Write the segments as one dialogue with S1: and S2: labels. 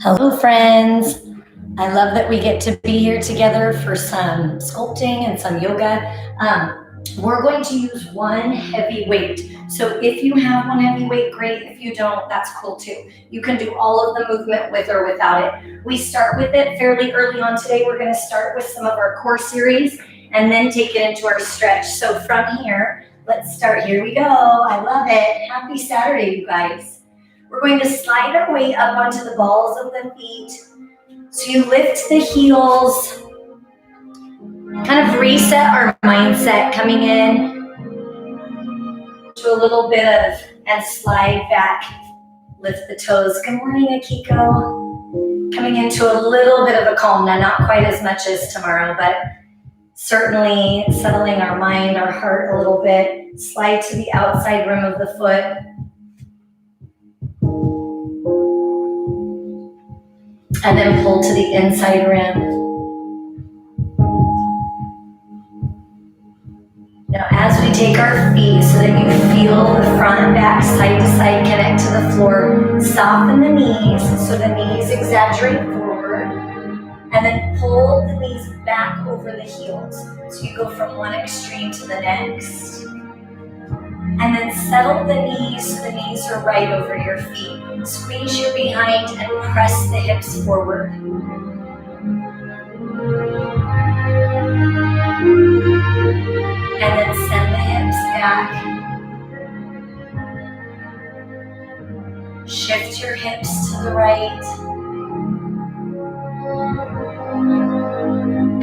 S1: Hello, friends. I love that we get to be here together for some sculpting and some yoga. We're going to use one heavy weight. So if you have one heavy weight, great. If you don't, that's cool too. You can do all of the movement with or without it. We start with it fairly early on today. We're going to start with some of our core series and then take it into our stretch. So from here, let's start. Here we go. I love it. Happy Saturday, you guys. We're going to slide our weight up onto the balls of the feet. So you lift the heels, kind of reset our mindset, coming in to a little bit of, and slide back, lift the toes. Good morning, Akiko. Coming into a little bit of a calm, now not quite as much as tomorrow, but certainly settling our mind, our heart a little bit. Slide to the outside rim of the foot. And then pull to the inside rim. Now as we take our feet so that you feel the front and back side to side connect to the floor, soften the knees so the knees exaggerate forward, and then pull the knees back over the heels. So you go from one extreme to the next. And then settle the knees so the knees are right over your feet. Squeeze your behind and press the hips forward. And then send the hips back. Shift your hips to the right.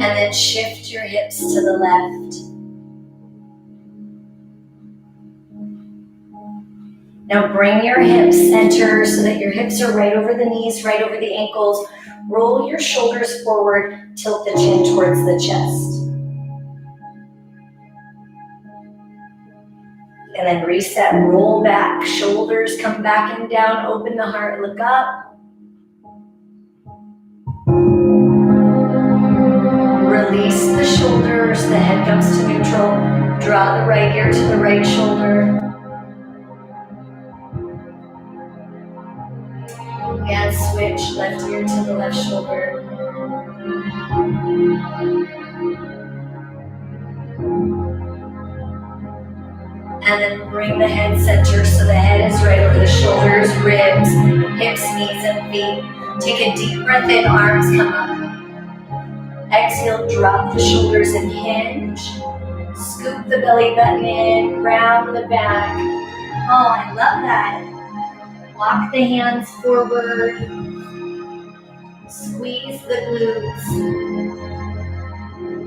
S1: And then shift your hips to the left. Now bring your hips center so that your hips are right over the knees, right over the ankles. Roll your shoulders forward, tilt the chin towards the chest. And then reset, roll back, shoulders come back and down, open the heart, look up. Release the shoulders, the head comes to neutral. Draw the right ear to the right shoulder. And switch left ear to the left shoulder. And then bring the head center so the head is right over the shoulders, ribs, hips, knees, and feet. Take a deep breath in, arms come up. Exhale, drop the shoulders and hinge. Scoop the belly button in, round the back. Oh, I love that. Walk the hands forward. Squeeze the glutes.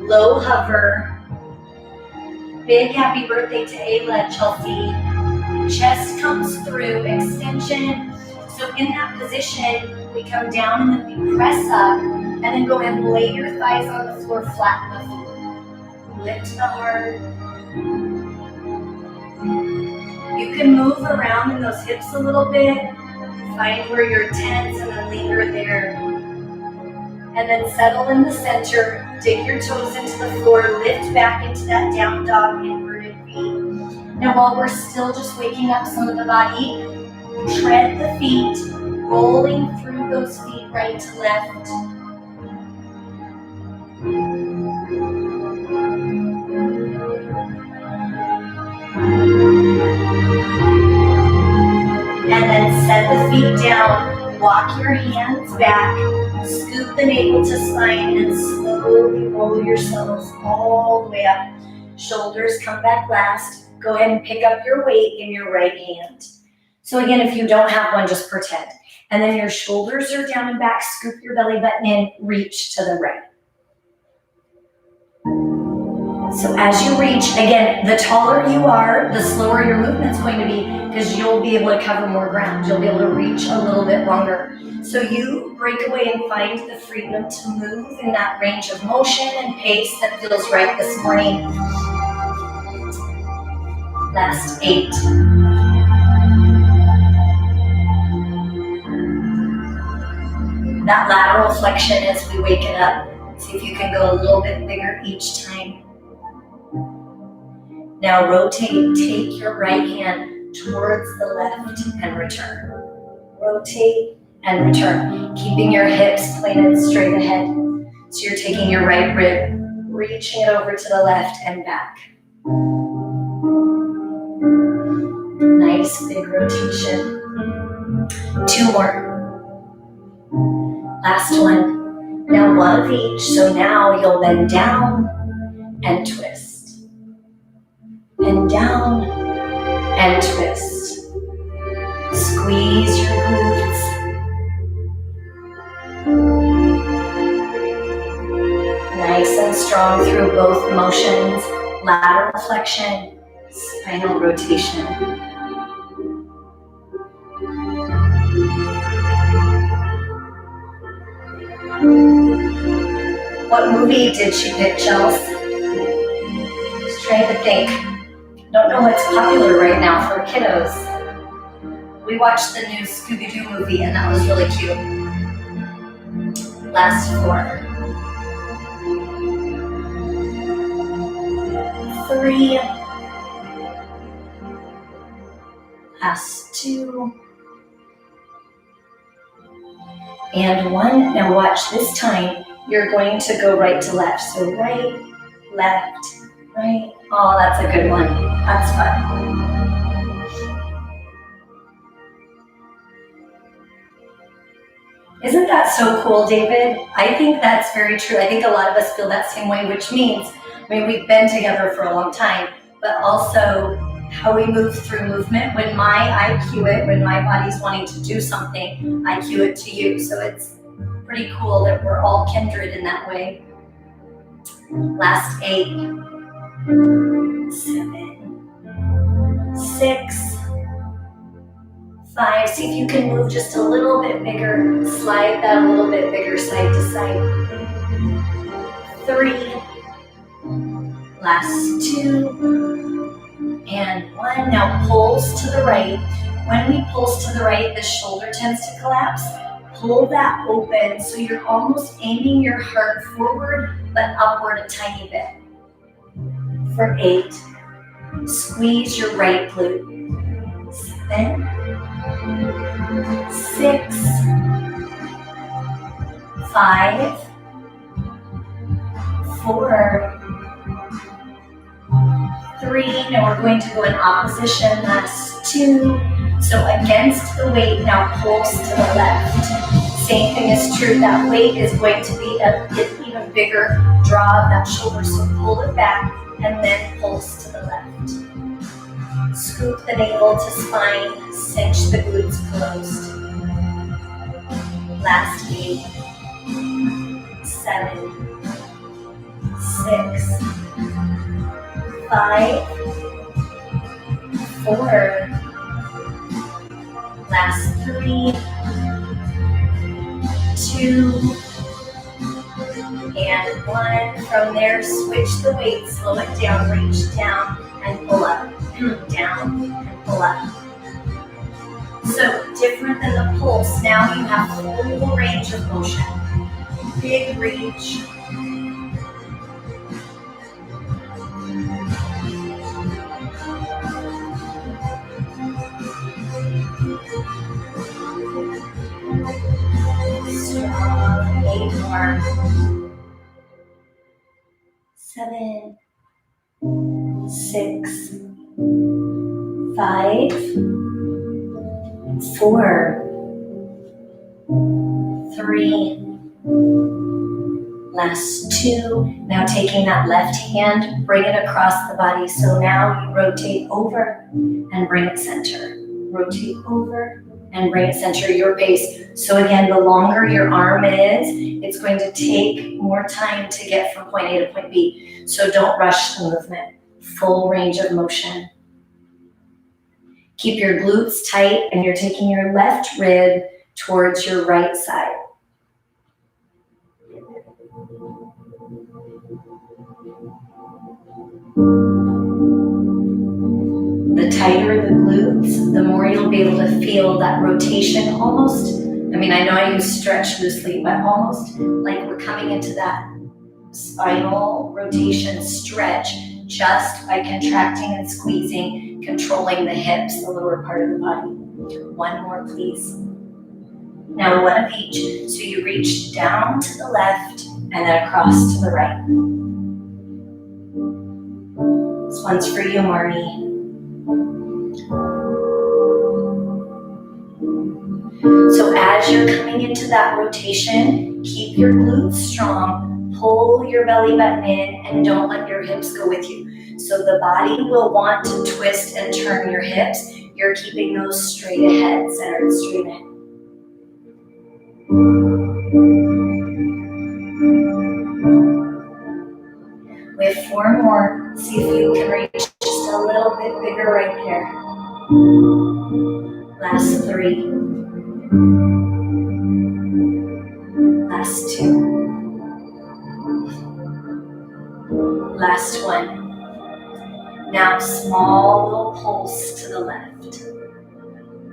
S1: Low hover. Big happy birthday to Ayla, Chelsea. Chest comes through, extension. So in that position, we come down and then we press up. And then go ahead and lay your thighs on the floor, flatten the floor. Lift the heart. You can move around in those hips a little bit. Find where you're tense and then linger there. And then settle in the center. Dig your toes into the floor. Lift back into that down dog, inverted feet. Now while we're still just waking up some of the body, tread the feet, rolling through those feet right to left. And then set the feet down, walk your hands back, scoop the navel to spine, and slowly roll yourselves all the way up. Shoulders come back last. Go ahead and pick up your weight in your right hand. So again, if you don't have one, just pretend. And then your shoulders are down and back, scoop your belly button in, reach to the right. So as you reach, again, the taller you are, the slower your movement's going to be, because you'll be able to cover more ground. You'll be able to reach a little bit longer. So you break away and find the freedom to move in that range of motion and pace that feels right this morning. Last 8. That lateral flexion as we wake it up. See if you can go a little bit bigger each time. Now rotate, take your right hand towards the left and return. Rotate and return. Keeping your hips planted straight ahead. So you're taking your right rib, reaching it over to the left and back. Nice big rotation. 2 more. Last one. Now 1 of each. So now you'll bend down and twist. Bend down and twist. Squeeze your glutes. Nice and strong through both motions. Lateral flexion, spinal rotation. What movie did she pick, Chels? Just trying to think. Don't know what's popular right now for kiddos. We watched the new Scooby-Doo movie and that was really cute. Last 4. 3. Last 2. And 1. Now watch this time. You're going to go right to left. So right, left, right. Oh, that's a good one. That's fun. Isn't that so cool, David? I think that's very true. I think a lot of us feel that same way, which means, we've been together for a long time, but also how we move through movement. When I cue it, when my body's wanting to do something, I cue it to you. So it's pretty cool that we're all kindred in that way. Last 8, 7, 6, 5. See if you can move just a little bit bigger. Slide that a little bit bigger side to side. 3. Last 2. And 1. Now pulse to the right. When we pulse to the right, the shoulder tends to collapse. Pull that open so you're almost aiming your heart forward but upward a tiny bit. For 8, squeeze your right glute. 7, 6, 5, 4, 3. Now we're going to go in opposition. Last 2. So against the weight, now pulse to the left. Same thing is true. That weight is going to be an even bigger draw of that shoulder. So pull it back and then pulse to the left. Scoop the navel to spine. Cinch the glutes closed. Last 8, 7, 6, 5, 4, last 3, 2, and 1. From there, switch the weight, slow it down, reach down and pull up, down and pull up. So different than the pulse, now you have full range of motion. Big reach. Strong. 8 more. 7, 6, 5, 4, 3, last 2. Now taking that left hand, bring it across the body. So now you rotate over and bring it center. Rotate over and bring it center, your pace. So again, the longer your arm is, it's going to take more time to get from point A to point B. So don't rush the movement. Full range of motion. Keep your glutes tight and you're taking your left rib towards your right side. The tighter the glutes, the more you'll be able to feel that rotation almost. I know I use stretch loosely, but almost like we're coming into that spinal rotation stretch just by contracting and squeezing, controlling the hips, the lower part of the body. 1 more, please. Now one of each. So you reach down to the left and then across to the right. This one's for you, Marnie. So as you're coming into that rotation, keep your glutes strong, pull your belly button in, and don't let your hips go with you. So the body will want to twist and turn your hips. You're keeping those straight ahead, centered straight ahead. We have 4 more. See if you can reach just a little bit bigger right there. Last 3. Last 2. Last 1. Now small little pulse to the left.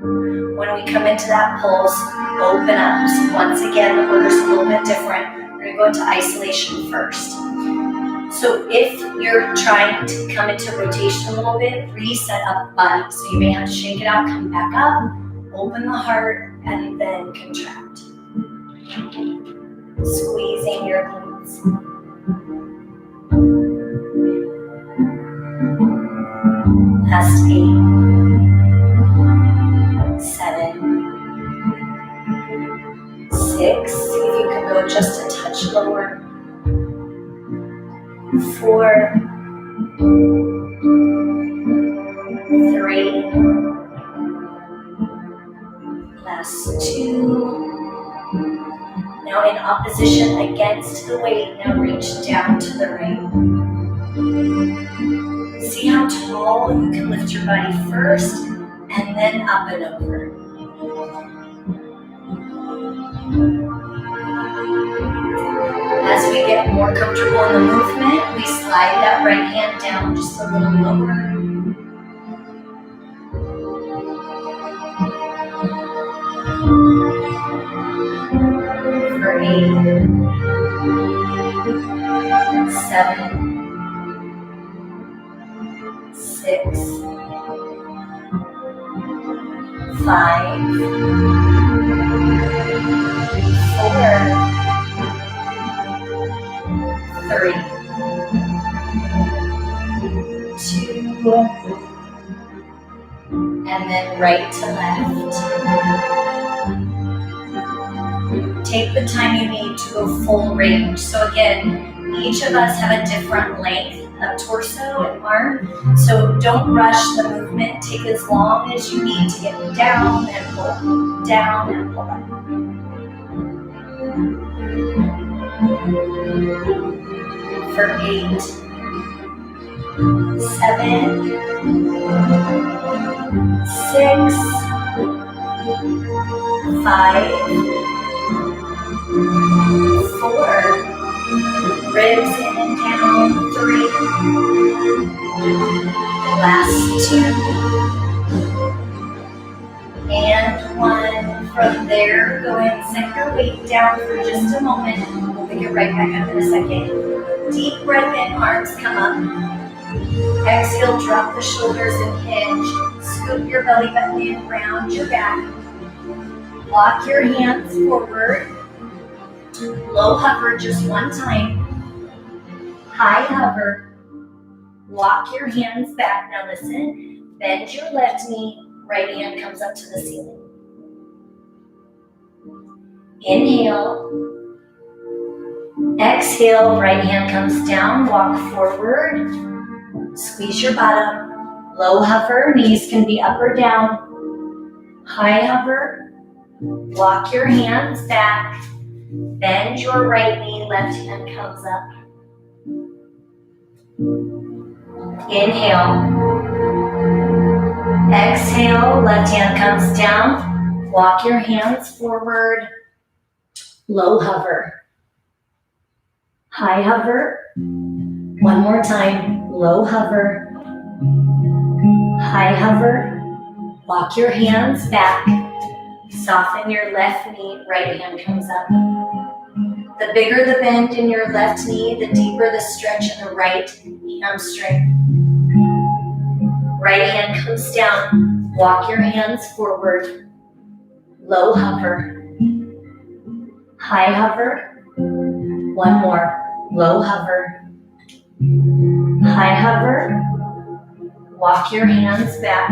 S1: When we come into that pulse, open up. So once again, the order's a little bit different. We're going to go into isolation first. So if you're trying to come into rotation a little bit, reset up the body. So you may have to shake it out, come back up, open the heart, and then contract. Squeezing your glutes. Last 8, 7, 6. See if you can go just a touch lower. 4, 3. Last 2. Now in opposition against the weight, now reach down to the right. See how tall you can lift your body first, and then up and over. As we get more comfortable in the movement, we slide that right hand down just a little lower. For 8, 7, 6, 5, 4, 3, 2, and then right to left. Take the time you need to go full range. So again, each of us have a different length of torso and arm. So don't rush the movement. Take as long as you need to get down and pull up, down and pull up. For 8, 7, 6, 5, 4, ribs in and down, 3, last 2, and 1. From there, go ahead and set your weight down for just a moment. We'll pick it right back up in a second. Deep breath in, arms come up. Exhale, drop the shoulders and hinge. Scoop your belly button in, round your back. Walk your hands forward. Low hover just one time. High hover. Walk your hands back. Now listen, bend your left knee, right hand comes up to the ceiling. Inhale. Exhale, right hand comes down, walk forward. Squeeze your bottom. Low hover, knees can be up or down. High hover. Walk your hands back. Bend your right knee, left hand comes up. Inhale. Exhale, left hand comes down. Walk your hands forward. Low hover. High hover. One more time. Low hover. High hover. Walk your hands back. Soften your left knee, right hand comes up. The bigger the bend in your left knee, the deeper the stretch in the right hamstring. Right hand comes down. Walk your hands forward. Low hover. high hover. One more, low hover, high hover. Walk your hands back.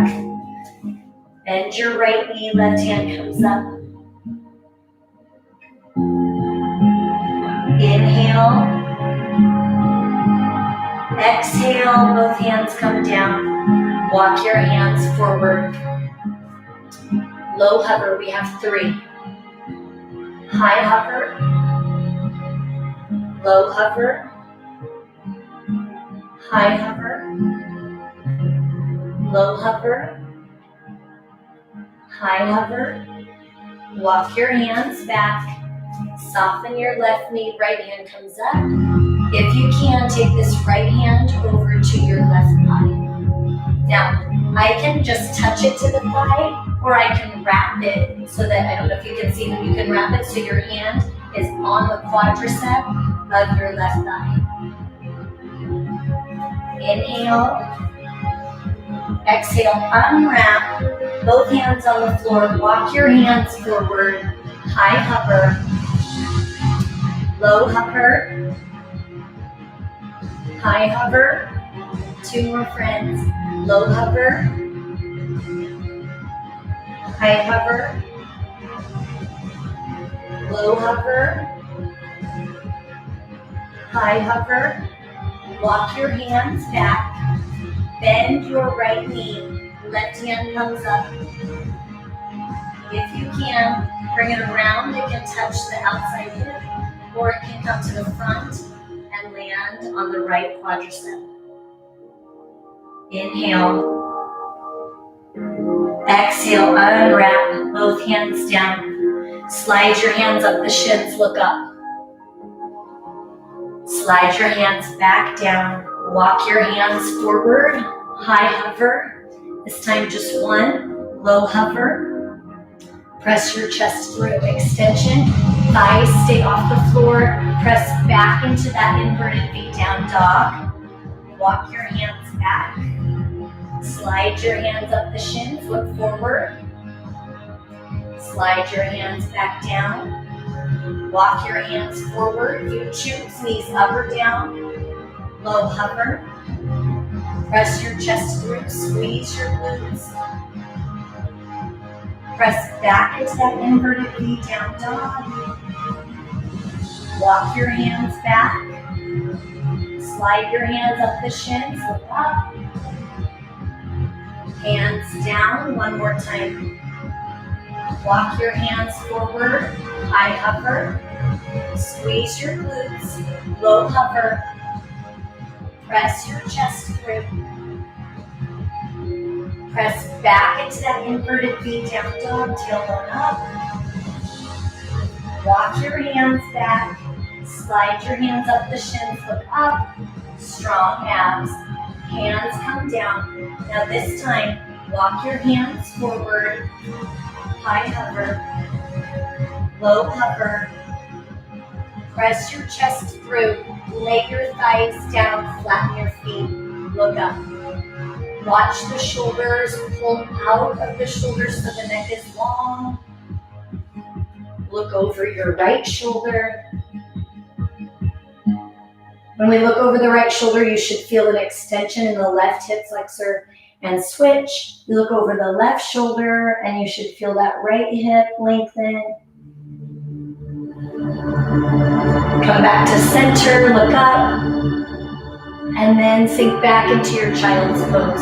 S1: Bend your right knee, left hand comes up. Inhale. Exhale, both hands come down. Walk your hands forward. Low hover, we have 3. High hover. Low hover. High hover. Low hover. High hover. Walk your hands back. Soften your left knee, right hand comes up. If you can, take this right hand over to your left thigh. Now, I can just touch it to the thigh, or I can wrap it so that, I don't know if you can see, but you can wrap it so your hand is on the quadricep of your left thigh. Inhale. Exhale, unwrap. Both hands on the floor. Walk your hands forward. High hover. Low hover. High hover. 2 more friends. Low hover. High hover. Low hover. High hover. Walk your hands back. Bend your right knee. Left hand comes up. If you can, bring it around. It can touch the outside hip, or it can come to the front and land on the right quadricep. Inhale. Exhale, unwrap, both hands down. Slide your hands up the shins, look up. Slide your hands back down. Walk your hands forward. High hover. This time just 1. Low hover. Press your chest through. Extension. Thighs stay off the floor. Press back into that inverted V down dog. Walk your hands back. Slide your hands up the shins. Look forward. Slide your hands back down. Walk your hands forward. You choose knees up or down. Low hover. Press your chest through. Squeeze your glutes. Press back into that inverted V down dog. Walk your hands back. Slide your hands up the shins. Look up. Hands down. One more time. Walk your hands forward. High hover. Squeeze your glutes. Low hover. Press your chest through. Press back into that inverted V down dog, tailbone up. Walk your hands back. Slide your hands up the shins, look up. Strong abs. Hands come down. Now this time, walk your hands forward. High hover. Low hover. Press your chest through. Lay your thighs down, flatten your feet. Look up. Watch the shoulders, pull out of the shoulders so the neck is long. Look over your right shoulder. When we look over the right shoulder, you should feel an extension in the left hip flexor and switch. You look over the left shoulder and you should feel that right hip lengthen. Come back to center, look up. And then sink back into your child's pose.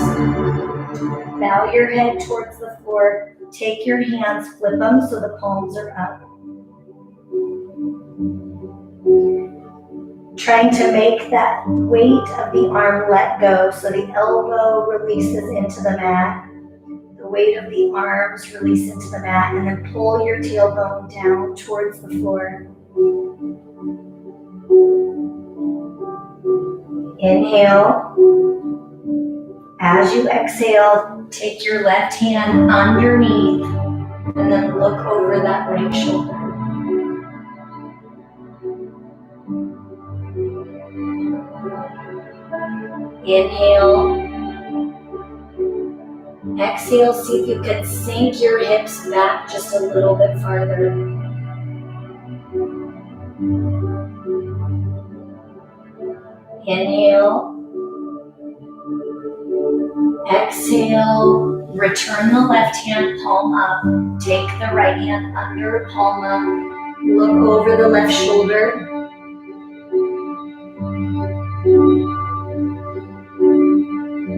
S1: Bow your head towards the floor. Take your hands, flip them so the palms are up. Trying to make that weight of the arm let go so the elbow releases into the mat. The weight of the arms release into the mat, and then pull your tailbone down towards the floor. Inhale. As you exhale, take your left hand underneath and then look over that right shoulder. Inhale. Exhale, see if you can sink your hips back just a little bit farther. Inhale. Exhale. Return the left hand palm up. Take the right hand under, palm up. Look over the left shoulder.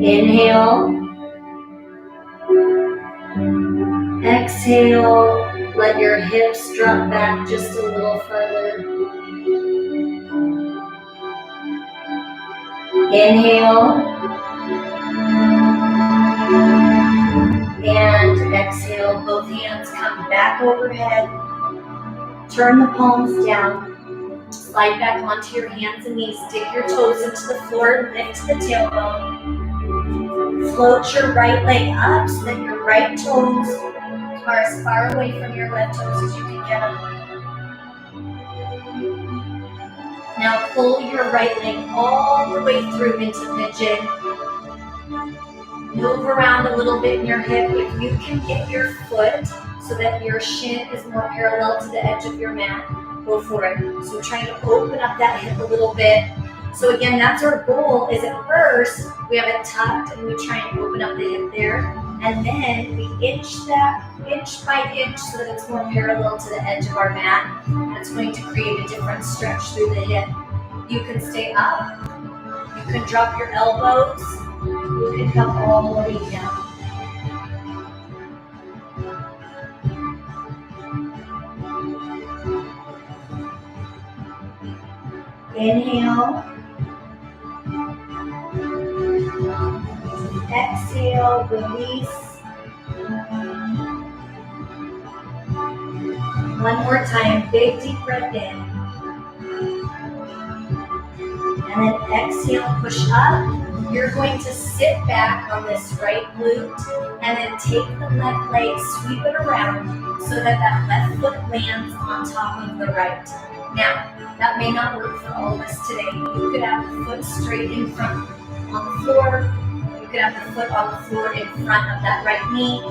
S1: Inhale. Exhale. Let your hips drop back just a little further. Inhale. And exhale. Both hands come back overhead. Turn the palms down. Slide back onto your hands and knees. Dig your toes into the floor. Lift the tailbone. Float your right leg up so that your right toes are as far away from your left toes as you can get them. Now pull your right leg all the way through into pigeon. Move around a little bit in your hip. If you can get your foot so that your shin is more parallel to the edge of your mat, go for it. So trying to open up that hip a little bit. So again, that's our goal, is at first, we have it tucked and we try and open up the hip there. And then we inch that inch by inch so that it's more parallel to the edge of our mat. That's going to create a different stretch through the hip. You can stay up. You can drop your elbows. You can come all the way down. Inhale. Exhale, release. One more time, big deep breath in. And then exhale, push up. You're going to sit back on this right glute and then take the left leg, sweep it around so that that left foot lands on top of the right. Now, that may not work for all of us today. You could have the foot straight in front on the floor. You could have the foot on the floor in front of that right knee,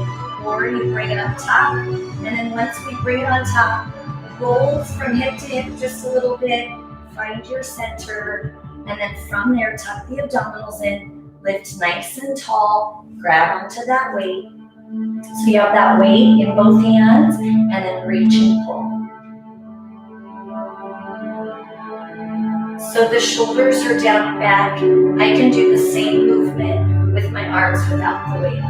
S1: or you bring it up top. And then once we bring it on top, rolls from hip to hip just a little bit. Find your center. And then from there, tuck the abdominals in, lift nice and tall, grab onto that weight. So you have that weight in both hands, and then reach and pull. So the shoulders are down and back. I can do the same movement with my arms without the weight.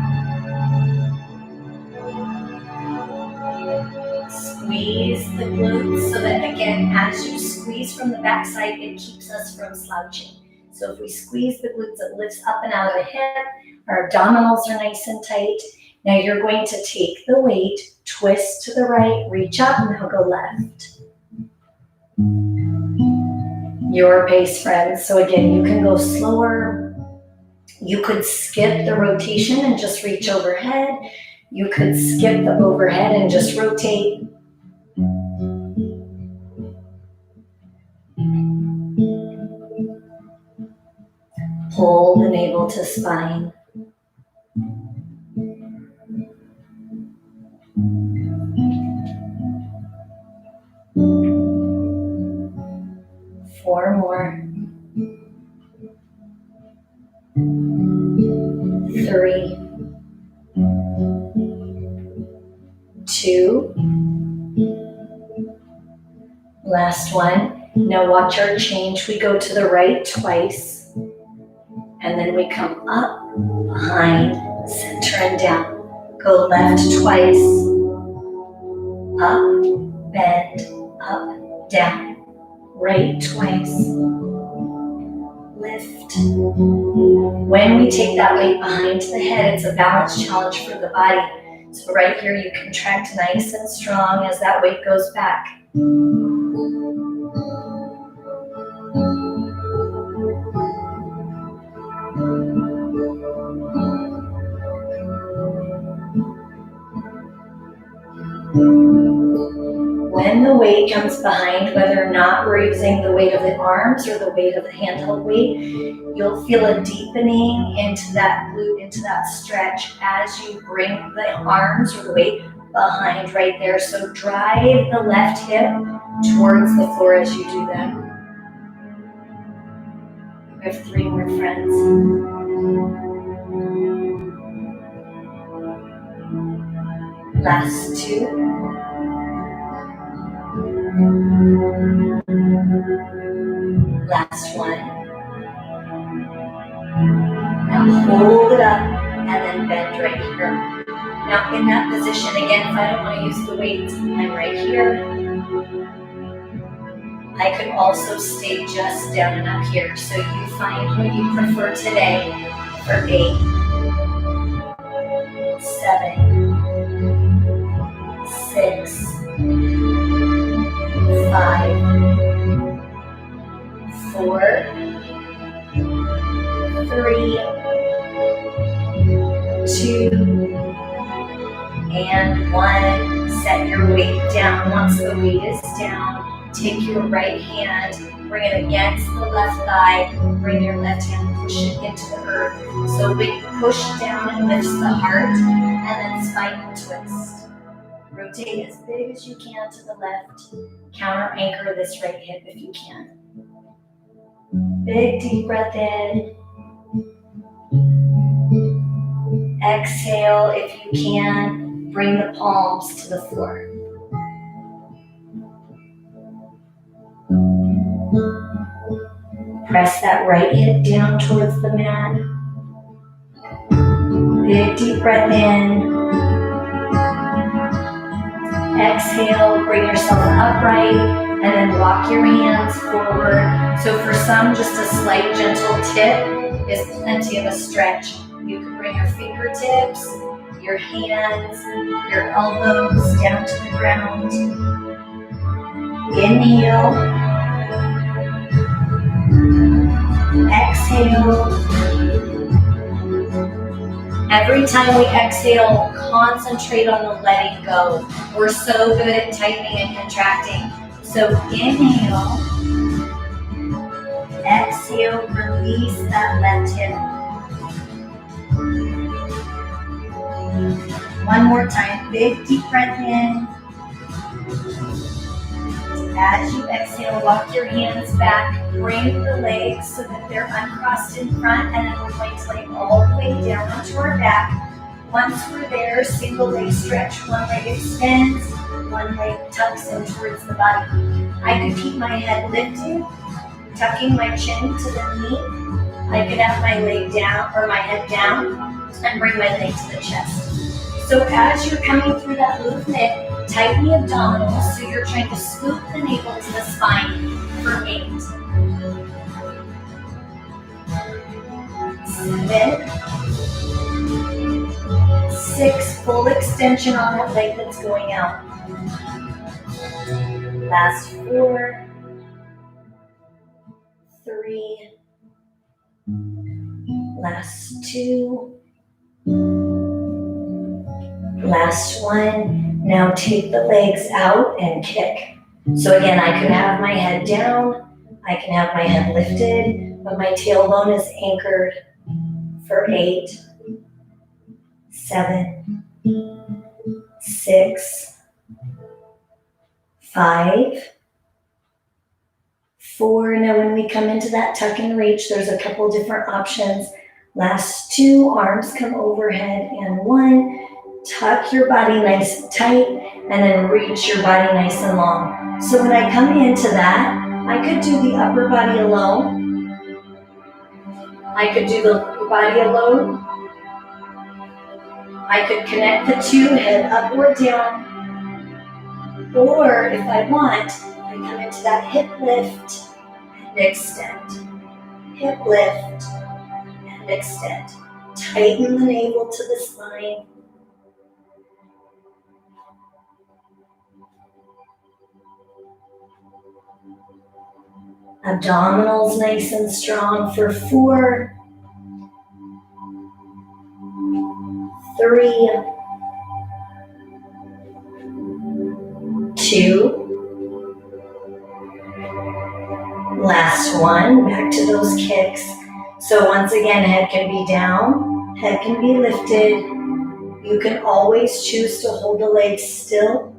S1: Squeeze the glutes so that, again, as you squeeze from the backside, it keeps us from slouching. So if we squeeze the glutes, it lifts up and out of the hip. Our abdominals are nice and tight. Now you're going to take the weight, twist to the right, reach up, and now go left. Your pace, friends. So again, you can go slower. You could skip the rotation and just reach overhead. You could skip the overhead and just rotate. Pull the navel to spine. Four more. 3, 2. Last one. Now watch our change. We go to the right twice, and then we come up, behind, center, and down. Go left twice, up, bend, up, down. Right twice, lift. When we take that weight behind the head, it's a balance challenge for the body. So right here, you contract nice and strong as that weight goes back. When the weight comes behind, whether or not we're using the weight of the arms or the weight of the handheld weight, you'll feel a deepening into that glute, into that stretch as you bring the arms or the weight behind right there. So drive the left hip towards the floor as you do that. We have 3 more friends. Last 2. Last 1. Now hold it up and then bend right here. Now in that position, again, if I don't want to use the weights, I'm right here. I could also stay just down and up here. So you find what you prefer today for 8, 7, 6, 5, 4, 3, 2, and 1. Set your weight down. Once the weight is down, take your right hand, bring it against the left thigh, bring your left hand, push it into the earth. So big push down and lifts the heart, and then spine twist. Rotate as big as you can to the left. Counter anchor this right hip if you can. Big deep breath in. Exhale if you can. Bring the palms to the floor. Press that right hip down towards the mat. Big deep breath in. Exhale, bring yourself upright, and then walk your hands forward. So for some, just a slight gentle tip is plenty of a stretch. You can bring your fingertips, your hands, your elbows down to the ground. Inhale. Exhale. Every time we exhale, concentrate on the letting go. We're so good at tightening and contracting. So inhale. Exhale, release that left hip. One more time, big deep breath in. As you exhale, walk your hands back, bring the legs so that they're uncrossed in front, and then we're going to lay all the way down onto our back. Once we're there, single leg stretch, one leg extends, one leg tucks in towards the body. I could keep my head lifted, tucking my chin to the knee. I could have my leg down or my head down and bring my leg to the chest. So as you're coming through that movement, tighten the abdominals so you're trying to scoop the navel to the spine for 8. 7, 6, full extension on that leg that's going out. Last 4, 3, last 2, last 1. Now take the legs out and kick. So again, I could have my head down, I can have my head lifted, but my tailbone is anchored for 8, 7, 6, 5, 4. Now when we come into that tuck and reach, there's a couple different options. Last 2, arms come overhead, and 1, tuck your body nice and tight, and then reach your body nice and long. So when I come into that, I could do the upper body alone. I could do the lower body alone. I could connect the 2, head up or down. Or if I want, I come into that hip lift and extend. Hip lift and extend. Tighten the navel to the spine. Abdominals nice and strong for 4, 3, 2, last 1, back to those kicks. So once again, head can be down, head can be lifted, You can always choose to hold the legs still,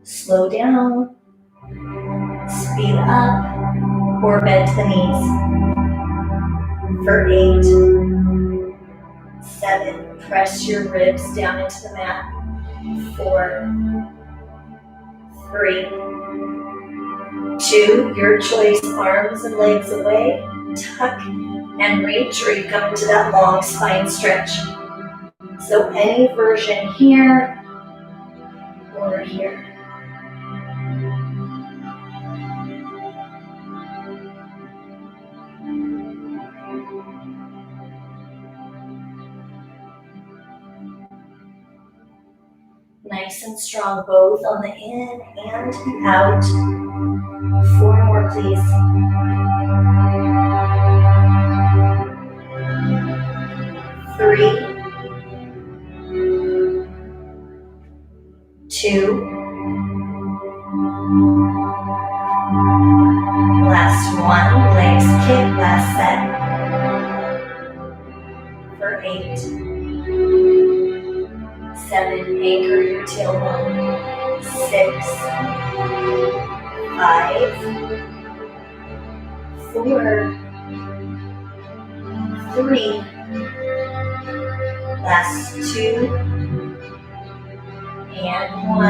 S1: slow down, speed up, or bend to the knees. For 8, 7, press your ribs down into the mat. 4, 3, 2, your choice, arms and legs away, tuck and reach, or you come into that long spine stretch. So any version here or here. Nice and strong, both on the in and the out. 4 more, please. 3, 2, last 1, legs kick, last set. For 8, 7, anchor your tailbone. 6, 5, 4, 3, last 2, and 1.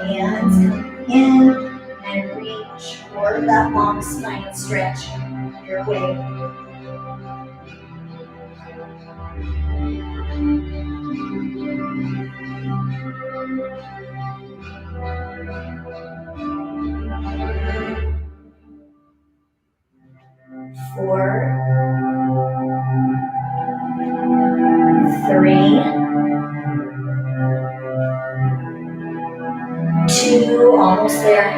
S1: Hands come in and reach for that long spine stretch your way. 4, 3, 2, almost there.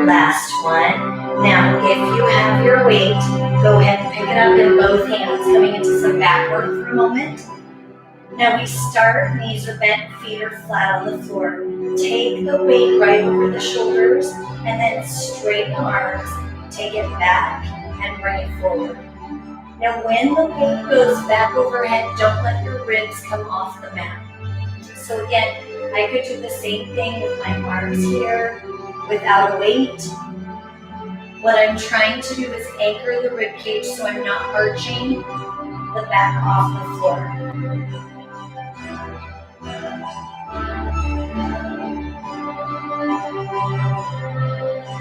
S1: Last 1. Now, if you have your weight, go ahead and pick it up in both hands, coming into some back work for a moment. Now we start, knees are bent, feet are flat on the floor. Take the weight right over the shoulders, and then straighten the arms. Take it back and bring it forward. Now when the weight goes back overhead, don't let your ribs come off the mat. So again, I could do the same thing with my arms here without a weight. What I'm trying to do is anchor the rib cage so I'm not arching the back off the floor.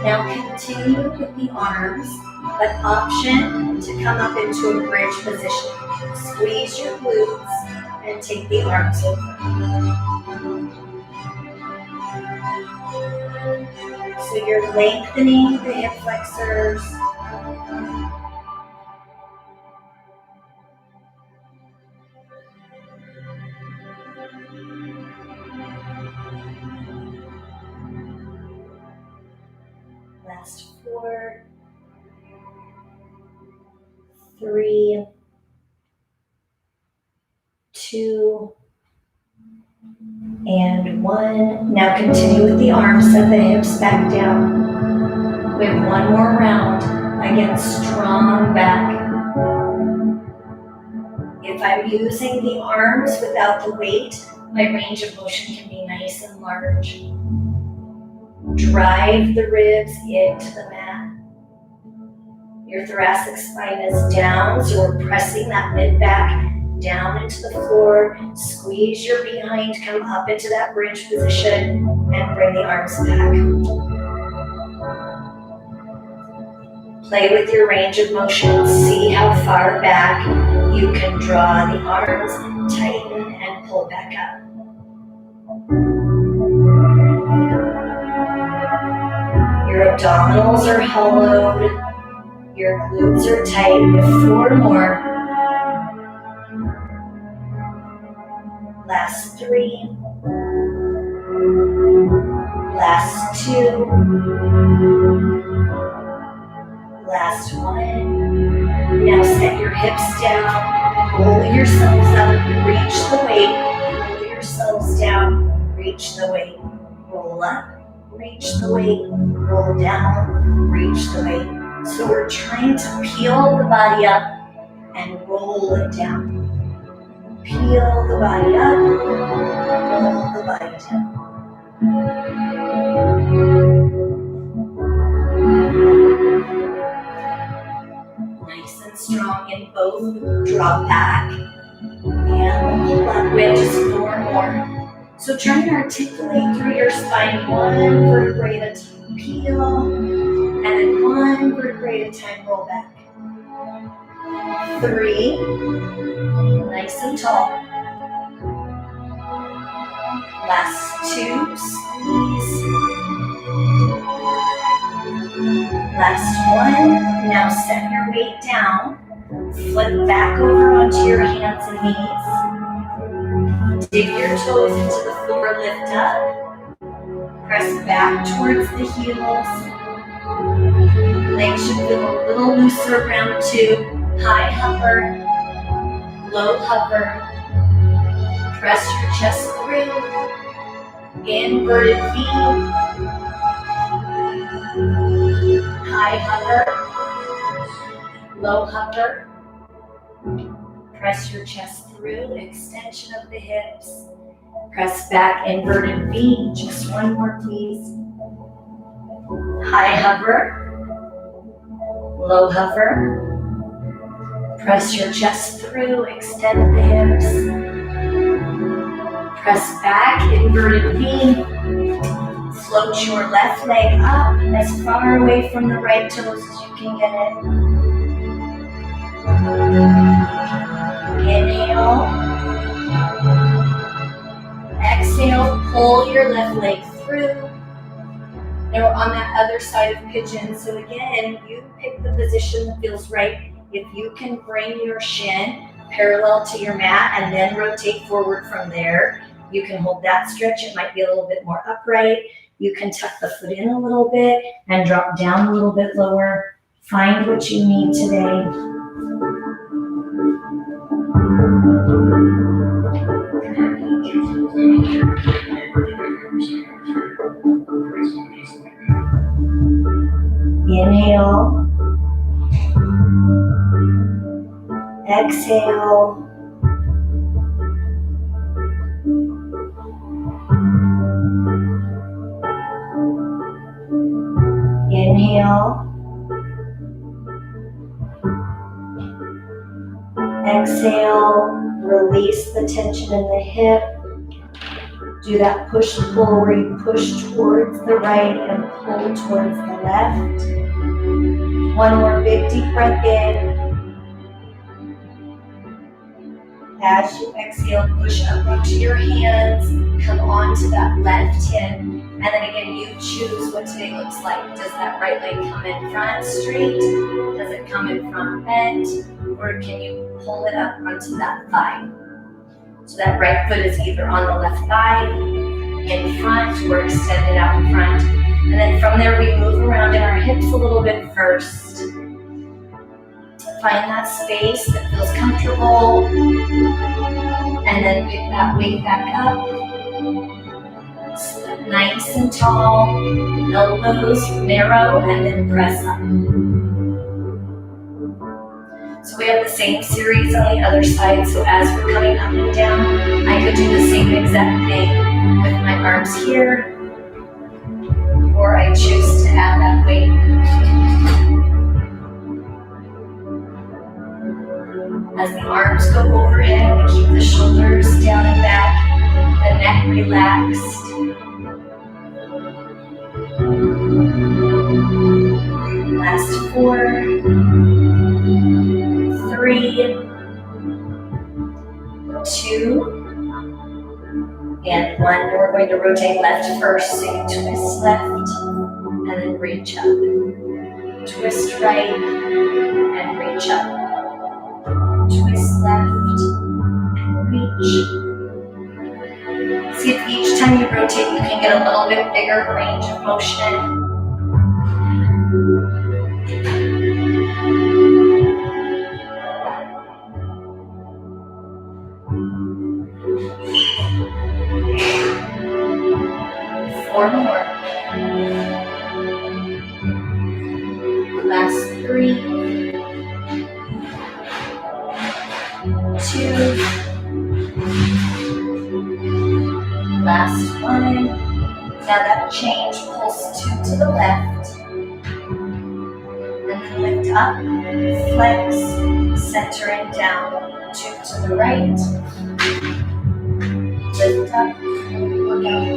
S1: Now continue with the arms, but option to come up into a bridge position. Squeeze your glutes and take the arms over. So you're lengthening the hip flexors. Last 4, 3, 2, and 1. Now continue with the arms, set the hips back down. We have 1 more round. Again, strong back. If I'm using the arms without the weight, my range of motion can be nice and large. Drive the ribs into the mat. Your thoracic spine is down, so we're pressing that mid-back down into the floor. Squeeze your behind, come up into that bridge position, and bring the arms back. Play with your range of motion. See how far back you can draw the arms, tighten, and pull back up. Your abdominals are hollowed. Your glutes are tight. We have 4 more. Last 3. Last 2. Last 1. Now set your hips down. Roll yourselves up. Reach the weight. Roll yourselves down. Reach the weight. Roll up. Reach the weight. Roll down. Reach the weight. So we're trying to peel the body up and roll it down. Peel the body up, pull the body down. Nice and strong in both. Drop back and pull up. We have just 4 more. So try and articulate through your spine, 1 vertebrae at a time. Peel, and then 1 vertebrae at a time. Roll back. 3, nice and tall. Last 2, squeeze. Last 1, now set your weight down. Flip back over onto your hands and knees. Dig your toes into the floor, lift up. Press back towards the heels. Legs should feel a little looser, round 2. High hover, low hover. Press your chest through. Inverted V. High hover, low hover. Press your chest through, extension of the hips. Press back, inverted V. Just 1 more, please. High hover, low hover. Press your chest through, extend the hips. Press back, inverted V. Float your left leg up as far away from the right toes as you can get it. Inhale. Exhale, pull your left leg through. Now we're on that other side of pigeon. So again, you pick the position that feels right. If you can bring your shin parallel to your mat and then rotate forward from there, you can hold that stretch. It might be a little bit more upright. You can tuck the foot in a little bit and drop down a little bit lower. Find what you need today. Inhale. Exhale. Inhale. Exhale. Release the tension in the hip. Do that push-pull where you push towards the right and pull towards the left. 1 more big deep breath in. As you exhale, push up onto your hands. Come onto that left hip. And then again, you choose what today looks like. Does that right leg come in front straight? Does it come in front bent? Or can you pull it up onto that thigh? So that right foot is either on the left thigh, in front, or extended out in front. And then from there, we move around in our hips a little bit first. Find that space that feels comfortable. And then pick that weight back up. Sit nice and tall. Elbows narrow, and then press up. So we have the same series on the other side. So as we're coming up and down, I could do the same exact thing with my arms here, or I choose to add that weight. As the arms go overhead, we keep the shoulders down and back, the neck relaxed. Last 4, 3, 2, and 1. And we're going to rotate left first. So you twist left and then reach up. Twist right and reach up. Twist left and reach. See if each time you rotate you can get a little bit bigger range of motion. 4 more. Last 3, 2, Last one. Now that change, pulse 2 to the left. And then lift up, flex, center and down. 2 to the right. Lift up, look out.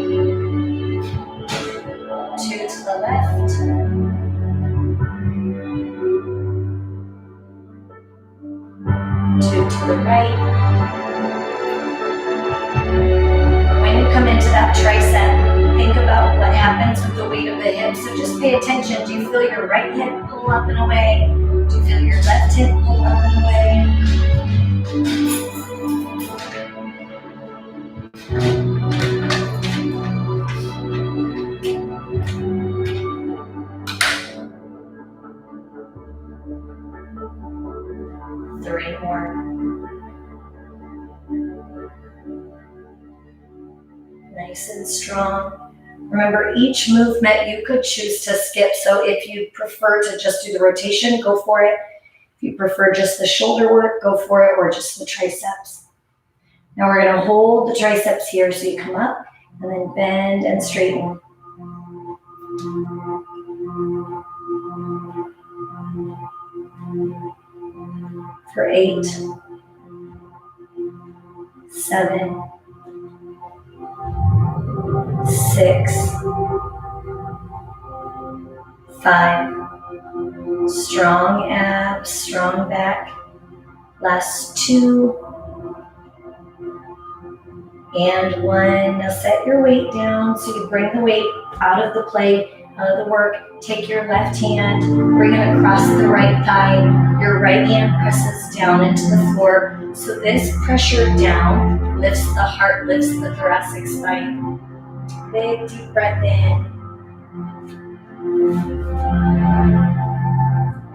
S1: 2 to the left. 2 to the right. When you come into that tricep, think about what happens with the weight of the hips. So just pay attention. Do you feel your right hip pull up and away? Do you feel your left hip pull up and away? 3 more. Nice and strong. Remember, each movement you could choose to skip. So if you prefer to just do the rotation, go for it. If you prefer just the shoulder work, go for it, or just the triceps. Now we're going to hold the triceps here. So you come up and then bend and straighten. For 8, 7, 6, 5, strong abs, strong back. Last 2, and 1. Now set your weight down, so you bring the weight out of the play, out of the work. Take your left hand, bring it across the right thigh. Your right hand presses down into the floor. So this pressure down lifts the heart, lifts the thoracic spine. Big deep breath in.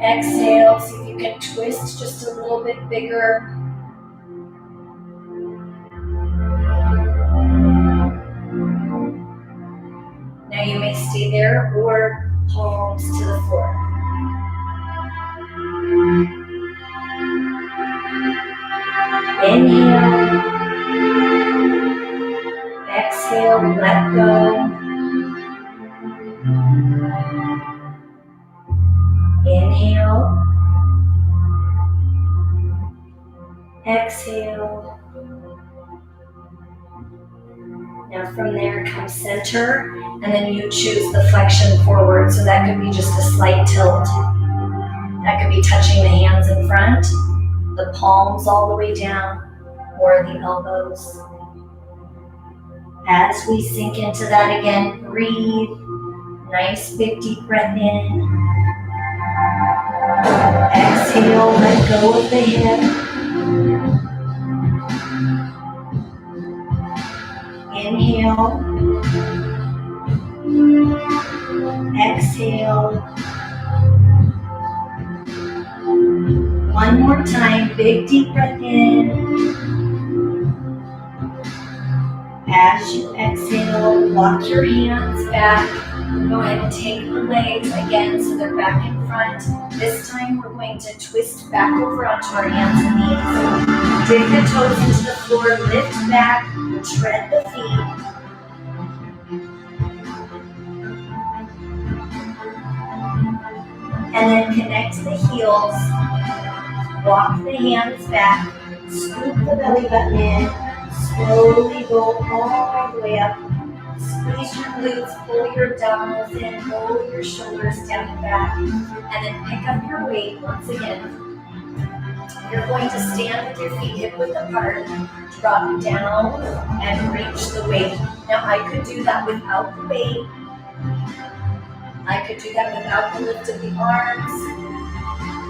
S1: Exhale, see if you can twist just a little bit bigger. Now you may stay there or palms to the floor. Inhale. Exhale, let go. Inhale. Exhale. Now from there, come center, and then you choose the flexion forward. So that could be just a slight tilt. That could be touching the hands in front, the palms all the way down, or the elbows. As we sink into that again, breathe. Nice big deep breath in. Exhale, let go of the hip. Inhale. Exhale. One more time, big deep breath in. As you exhale, walk your hands back. Go ahead and take the legs again so they're back in front. This time we're going to twist back over onto our hands and knees. Dig the toes into the floor, lift back, tread the feet. And then connect the heels. Walk the hands back. Scoop the belly button in. Slowly roll all the way up. Squeeze your glutes, pull your abdominals in, roll your shoulders down and back, and then pick up your weight once again. You're going to stand with your feet hip width apart, drop down, and reach the weight. Now I could do that without the weight. I could do that without the lift of the arms.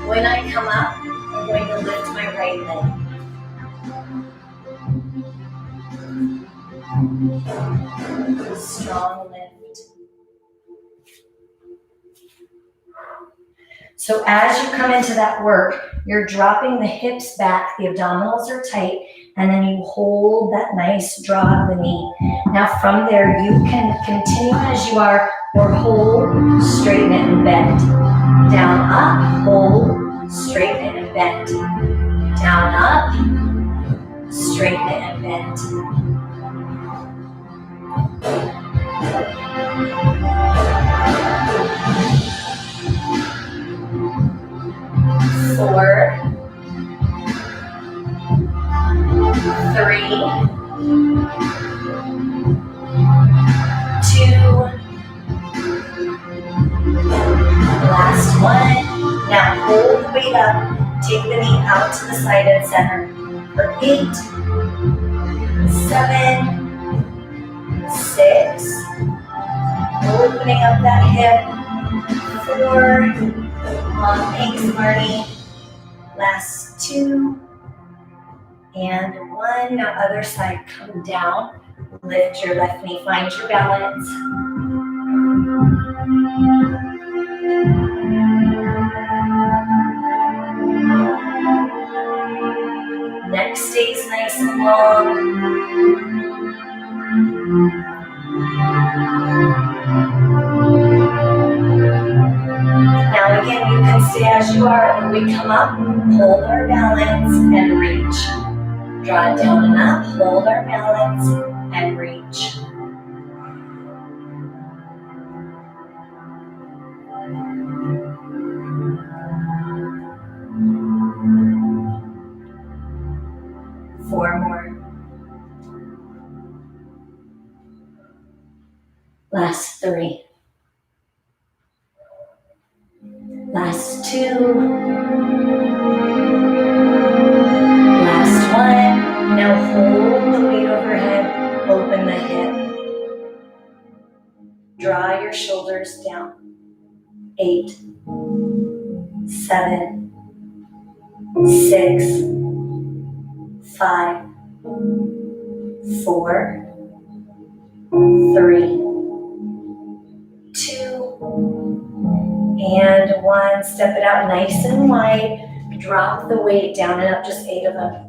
S1: When I come up, I'm going to lift my right leg. Strong lift. So as you come into that work, you're dropping the hips back, the abdominals are tight, and then you hold that nice draw of the knee. Now from there, you can continue as you are, or hold, straighten it and bend. Down, up, hold, straighten it and bend. Down, up, straighten it and bend. 4, 3, 2, last one. Now hold the weight up. Take the knee out to the side and center for 8, 7, 6, opening up that hip, 4, thanks Marnie, last 2, and 1. Now other side, come down, lift your left knee, find your balance. Neck stays nice and long. Now again, you can stay as you are. When we come up, hold our balance and reach. Draw it down and up, hold our balance and reach. Four more. Last 3. Last 2. Last 1. Now hold the weight overhead, open the hip. Draw your shoulders down. 8, 7, 6, 5, 4, 3, 2, and 1. Step it out nice and wide. Drop the weight down and up, just 8 of them.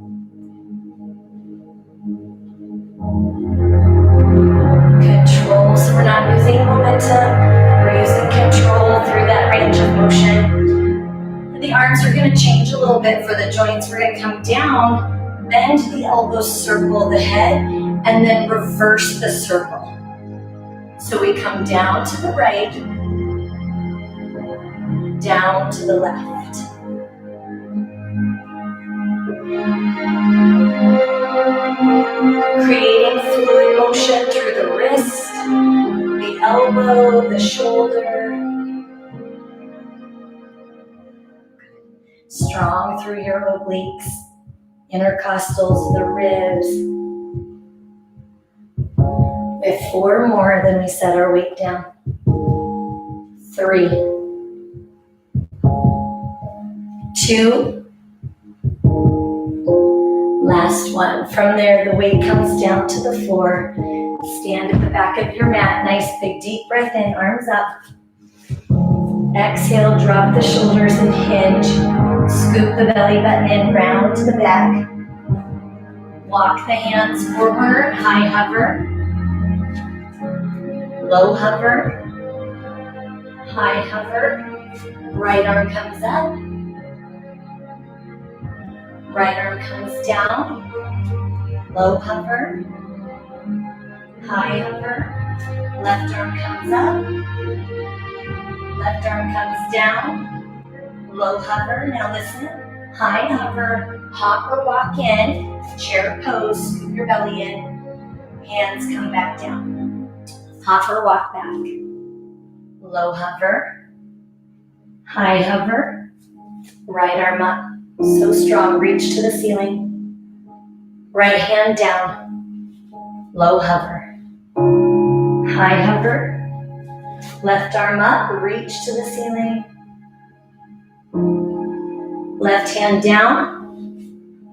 S1: Control, so we're not using momentum. We're using control through that range of motion. The arms are going to change a little bit for the joints. We're going to come down, bend the elbows, circle the head, and then reverse the circle. So we come down to the right, down to the left. Creating fluid motion through the wrist, the elbow, the shoulder. Strong through your obliques, intercostals, the ribs. We have 4 more, then we set our weight down. 3, 2, last 1. From there, the weight comes down to the floor. Stand at the back of your mat. Nice big deep breath in, arms up. Exhale, drop the shoulders and hinge. Scoop the belly button in, round to the back. Walk the hands forward, high hover. Low hover. High hover. Right arm comes up. Right arm comes down. Low hover. High hover. Left arm comes up. Left arm comes down. Low hover. Now listen. High hover. Hop or walk in. Chair pose. Scoop your belly in. Hands come back down. Hop or walk back. Low hover. High hover. Right arm up. So strong, reach to the ceiling. Right hand down. Low hover. High hover. Left arm up, reach to the ceiling. Left hand down.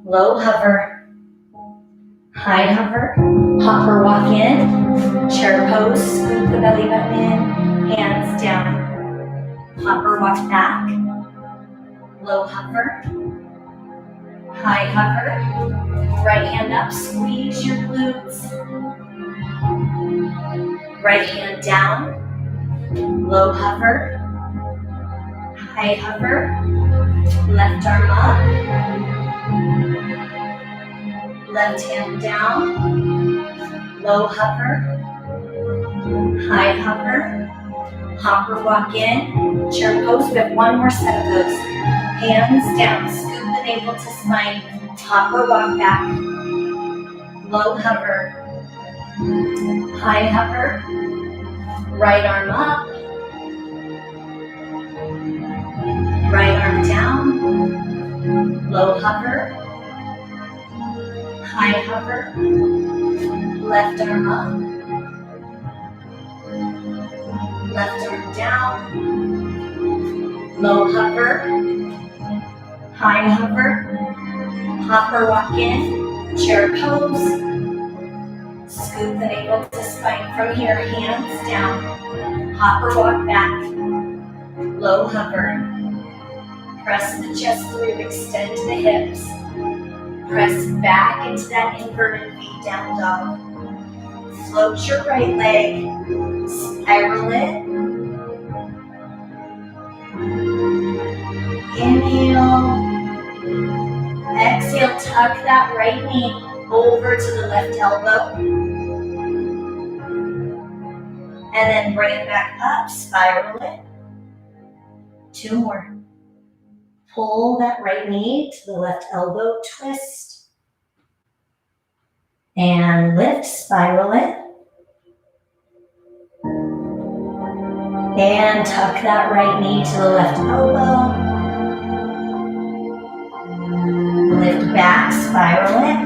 S1: Low hover. High hover. Hop or walk in. Chair pose, scoop the belly button in. Hands down. Hop or walk back. Low hover. High hover. Right hand up, squeeze your glutes. Right hand down. Low hover. High hover. Left arm up. Left hand down. Low hover. high hover, hopper walk in, chair pose. We have one more set of those. Hands down, scoop the navel to spine, hopper walk back, low hover, high hover, right arm up, right arm down, low hover, high hover, left arm up, left arm down, low hover, high hover, hopper walk in, chair pose, scoop the navel to spine. From here, hands down, hopper walk back, low hover, press the chest through, extend the hips, press back into that inverted V down dog, float your right leg, spiral it, inhale, exhale, tuck that right knee over to the left elbow, and then bring it back up, spiral it. 2 more. Pull that right knee to the left elbow, twist, and lift, spiral it, and tuck that right knee to the left elbow, lift back, spiral it.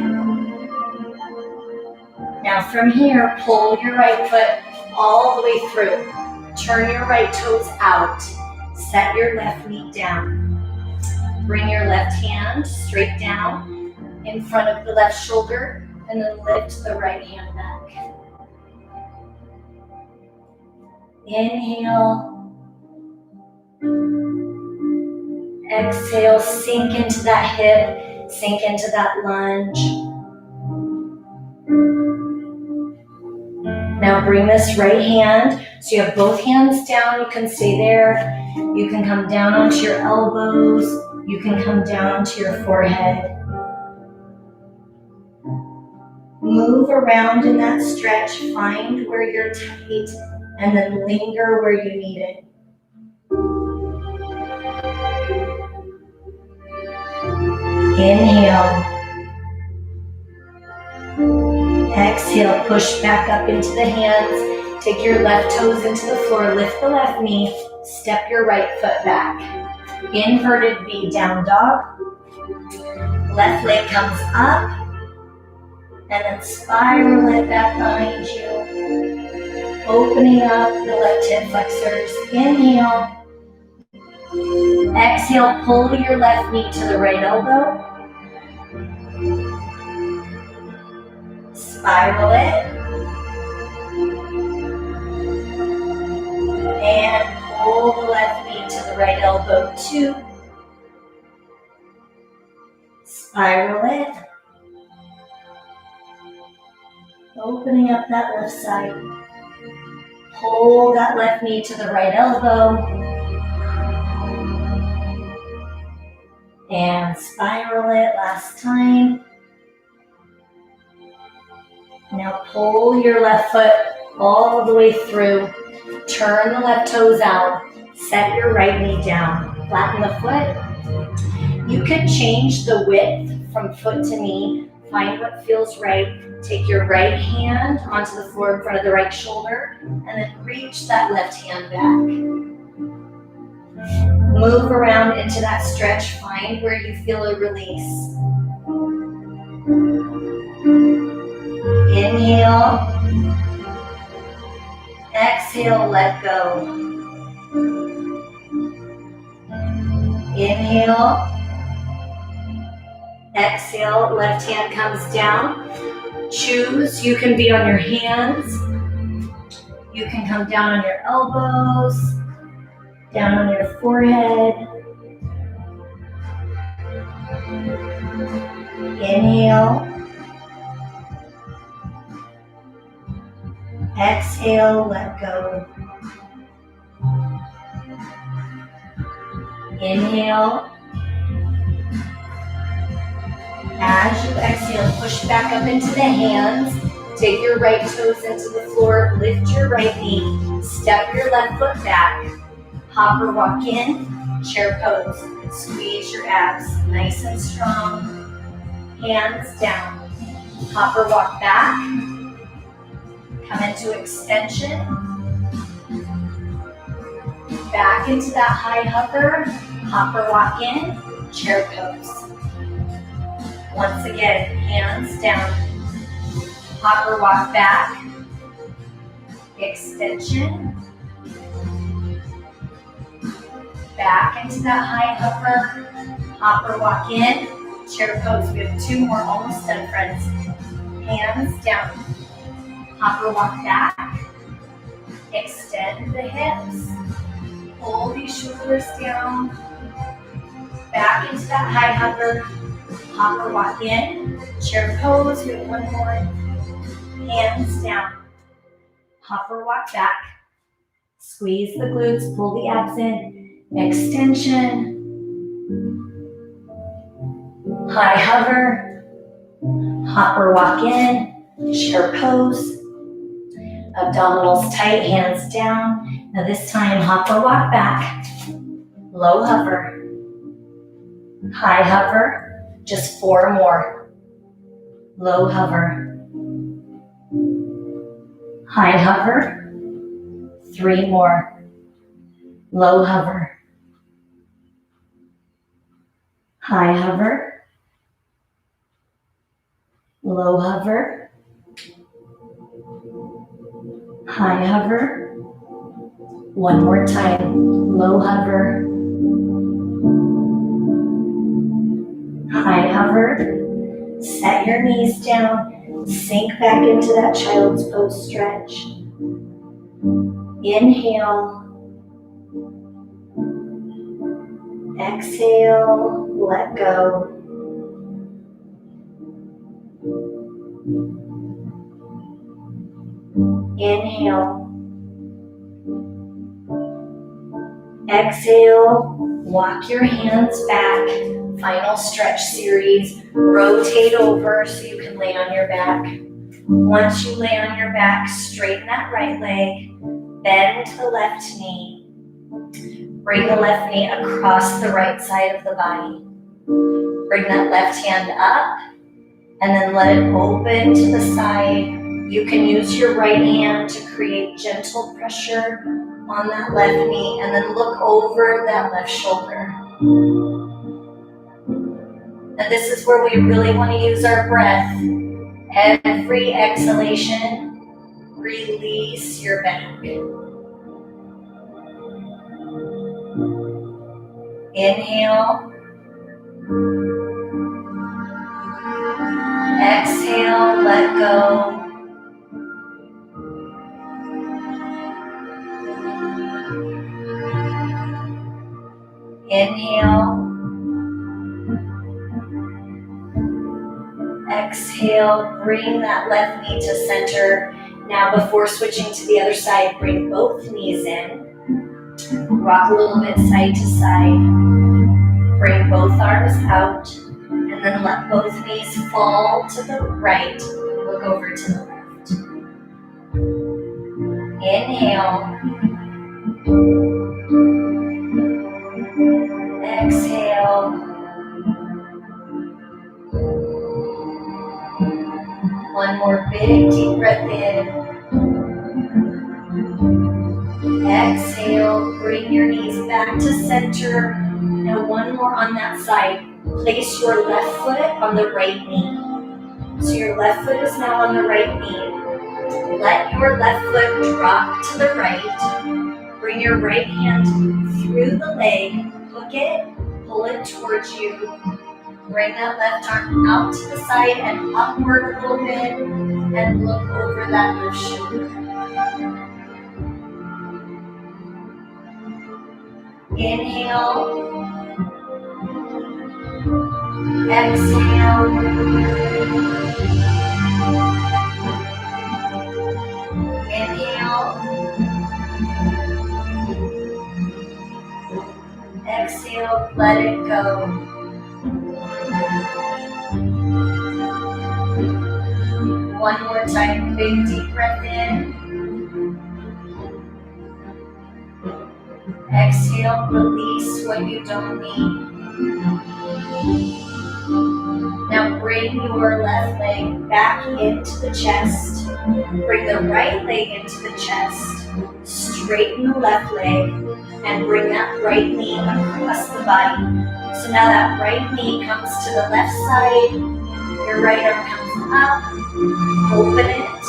S1: Now from here, pull your right foot all the way through, turn your right toes out, set your left knee down. Bring your left hand straight down in front of the left shoulder and then lift the right hand back. Inhale. Exhale, sink into that hip, sink into that lunge. Now bring this right hand, so you have both hands down, you can stay there. You can come down onto your elbows. You can come down onto your forehead. Move around in that stretch, find where you're tight, and then linger where you need it. Inhale. Exhale, push back up into the hands. Take your left toes into the floor, lift the left knee, step your right foot back. Inverted V down dog. Left leg comes up, and then spiral it back behind you. Opening up the left hip flexors. Inhale. Exhale, pull your left knee to the right elbow. Spiral it. And pull the left knee to the right elbow too. Spiral it. Opening up that left side. Pull that left knee to the right elbow. And spiral it last time. Now pull your left foot all the way through. Turn the left toes out. Set your right knee down. Flatten the foot. You could change the width from foot to knee. Find what feels right. Take your right hand onto the floor in front of the right shoulder, and then reach that left hand back. Move around into that stretch. Find where you feel a release. Inhale. Exhale, let go. Inhale. Exhale, left hand comes down. Choose, you can be on your hands. You can come down on your elbows, down on your forehead. Inhale. Exhale, let go. Inhale. As you exhale, push back up into the hands. dig your right toes into the floor, lift your right knee, step your left foot back, hop or walk in, chair pose. Squeeze your abs nice and strong, hands down. Hop or walk back, come into extension, back into that high hover, hop or walk in, chair pose. Once again, hands down, hop or walk back, extension, back into that high hover, hop or walk in, chair pose. We have 2 more, almost done, friends. Hands down, hop or walk back, extend the hips, pull these shoulders down, back into that high hover, hop or walk in, chair pose. We have 1 more, hands down, hop or walk back, squeeze the glutes, pull the abs in, extension, high hover, hop or walk in, chair pose, abdominals tight, hands down. Now this time, hop or walk back, low hover, high hover, just 4 more, low hover, high hover, 3 more, low hover, high hover, low hover, high hover, 1 more time, low hover, high hover, set your knees down, sink back into that child's pose stretch. Inhale, exhale, let go. Inhale, exhale, walk your hands back. Final stretch series. Rotate over so you can lay on your back. Once you lay on your back, straighten that right leg, bend the left knee. Bring the left knee across the right side of the body. Bring that left hand up and then let it open to the side. You can use your right hand to create gentle pressure on that left knee and then look over that left shoulder. And this is where we really want to use our breath. Every exhalation, release your back. Inhale. Exhale, let go. Inhale. Exhale, bring that left knee to center. Now before switching to the other side, bring both knees in. Rock a little bit side to side. Bring both arms out. And then let both knees fall to the right. Look over to the left. Inhale. Exhale. One more big deep breath in. Exhale, bring your knees back to center. Now one more on that side. Place your left foot on the right knee. So your left foot is now on the right knee. Let your left foot drop to the right. Bring your right hand through the leg. Hook it, pull it towards you. Bring that left arm out to the side and upward a little bit and look over that left shoulder. Inhale. Exhale. Inhale. Exhale, let it go. One more time, big deep breath in. Exhale, release what you don't need. Now bring your left leg back into the chest. Bring the right leg into the chest. Straighten the left leg and bring that right knee across the body. So now that right knee comes to the left side. Your right arm comes up. Open it.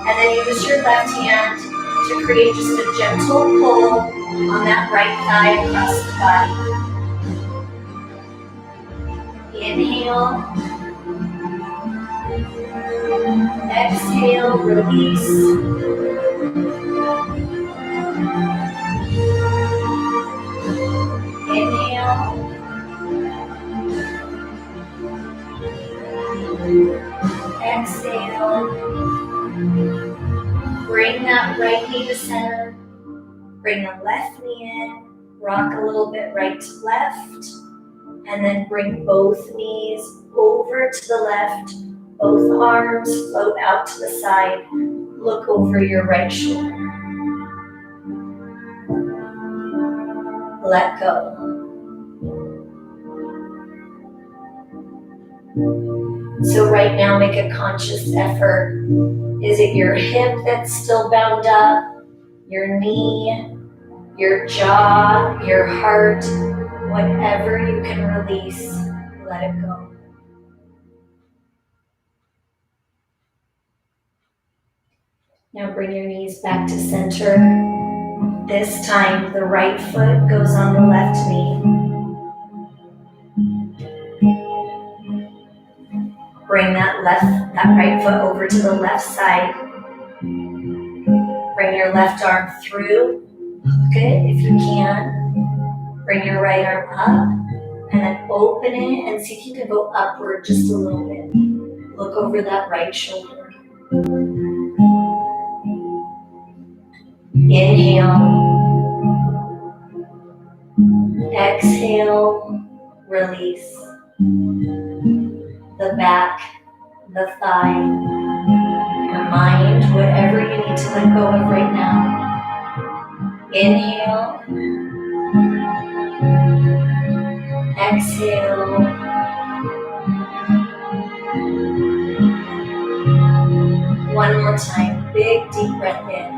S1: And then use your left hand to create just a gentle pull on that right thigh across the body. Inhale. Exhale, release. Inhale. Exhale. Bring that right knee to center. Bring the left knee in. Rock a little bit right to left. And then bring both knees over to the left. Both arms float out to the side. Look over your right shoulder. Let go. So right now, make a conscious effort. Is it your hip that's still bound up? Your knee? Your jaw? Your heart? Whatever you can release, let it go. Now bring your knees back to center. This time, the right foot goes on the left knee. Bring that right foot over to the left side. Bring your left arm through. Hook it if you can. Bring your right arm up and then open it and see if you can go upward just a little bit. Look over that right shoulder. Inhale. Exhale. Release. The back, the thigh, your mind, whatever you need to let go of right now. Inhale. Exhale. One more time, big deep breath in.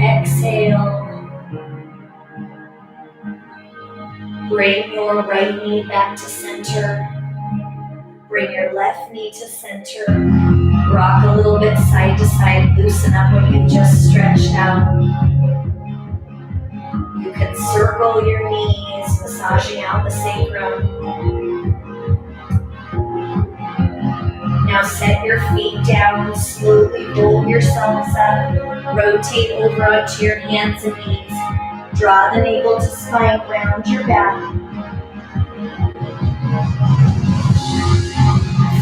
S1: Exhale. Bring your right knee back to center. Bring your left knee to center. Rock a little bit side to side. Loosen up what you just stretched out. You can circle your knees, massaging out the sacrum. Now set your feet down. Slowly roll yourselves up. Rotate over onto your hands and knees. Draw the navel to spine, round your back.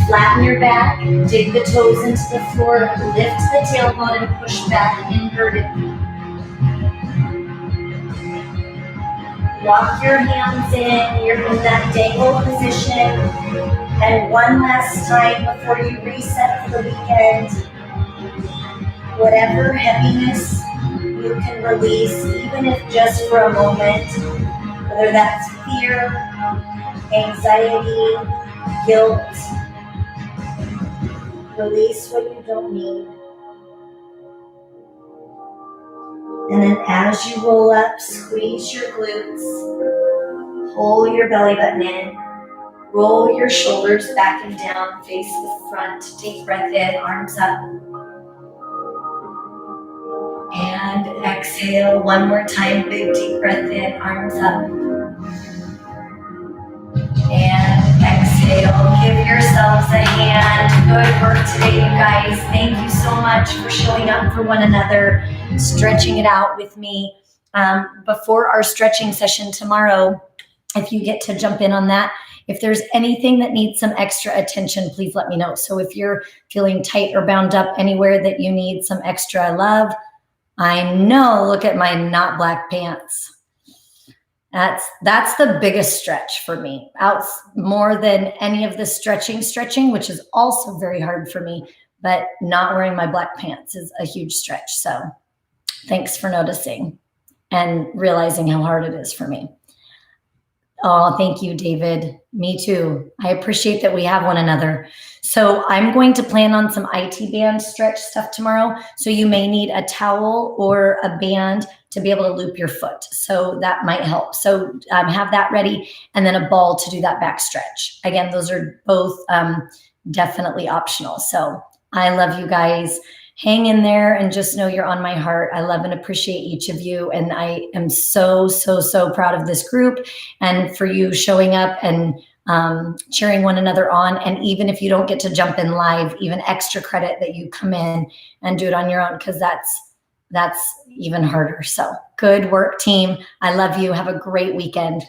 S1: Flatten your back, dig the toes into the floor, lift the tailbone and push back inverted. Walk your hands in, you're in that dangle position. And one last time before you reset for the weekend, whatever heaviness you can release, even if just for a moment, whether that's fear, anxiety, guilt, release what you don't need. And then as you roll up, squeeze your glutes, pull your belly button in, roll your shoulders back and down, face the front, take breath in, arms up. And exhale one more time, big deep breath in, arms up. And exhale, give yourselves a hand. Good work today, you guys. Thank you so much for showing up for one another, stretching it out with me. Before our stretching session tomorrow, if you get to jump in on that, if there's anything that needs some extra attention, please let me know. So if you're feeling tight or bound up anywhere that you need some extra love, I know, look at my not black pants. That's the biggest stretch for me. Out more than any of the stretching, which is also very hard for me, but not wearing my black pants is a huge stretch. So thanks for noticing and realizing how hard it is for me. Oh, thank you, David. Me too. I appreciate that we have one another. So I'm going to plan on some IT band stretch stuff tomorrow. So you may need a towel or a band to be able to loop your foot. So that might help. So have that ready, and then a ball to do that back stretch. Again, those are both definitely optional. So I love you guys. Hang in there and just know you're on my heart. I love and appreciate each of you. And I am so, so, so proud of this group and for you showing up and cheering one another on. And even if you don't get to jump in live, even extra credit that you come in and do it on your own, because that's even harder. So good work, team. I love you. Have a great weekend.